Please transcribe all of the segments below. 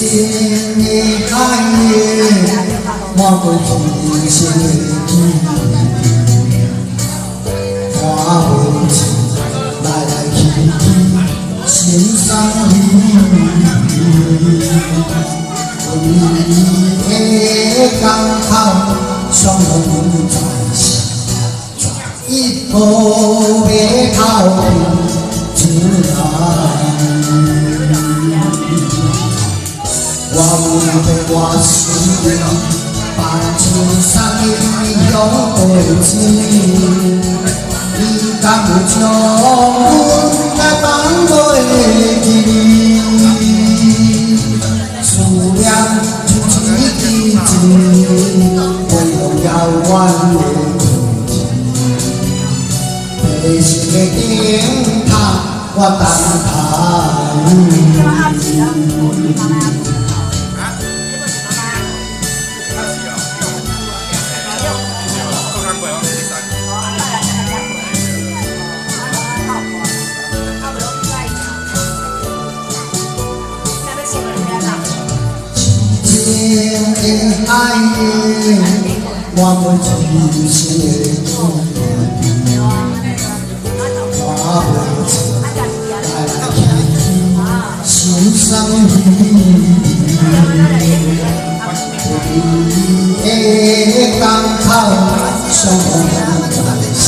的海耶，我过去是花花情，来来去去，心伤意。你的港口，双龙在心，一步别靠近来。我有的我心，放手送你向过境。你敢有将阮来放袂记？思念就一支箭，飞向遥远的天际。地心的顶塔，我等待你。的爱耶，我要真实的讲，我要情来去心伤意。你的港口相逢在心，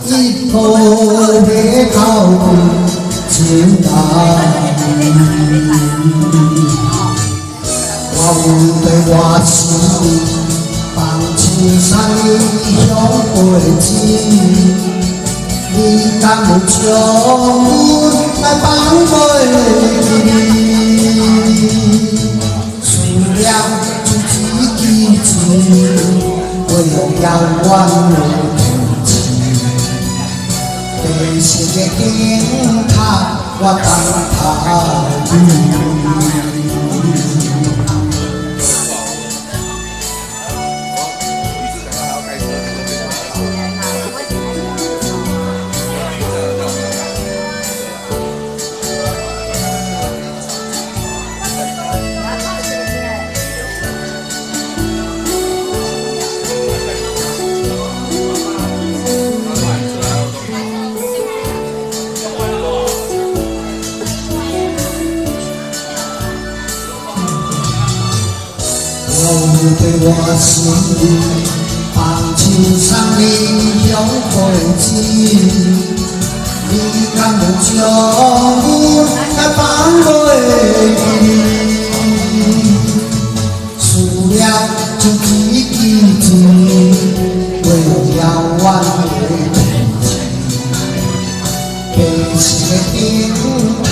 一步别靠近情爱。我有对我心，放手送你向过境。你敢有将阮来放袂记？思念就一支箭，飞向遥远的天际。地心的顶塔，我等待你。我有对我心，放手送你向过境。你敢有将阮来放袂记？思念就一支箭，飞向遥远的天际。地心的顶塔，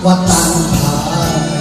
我等待。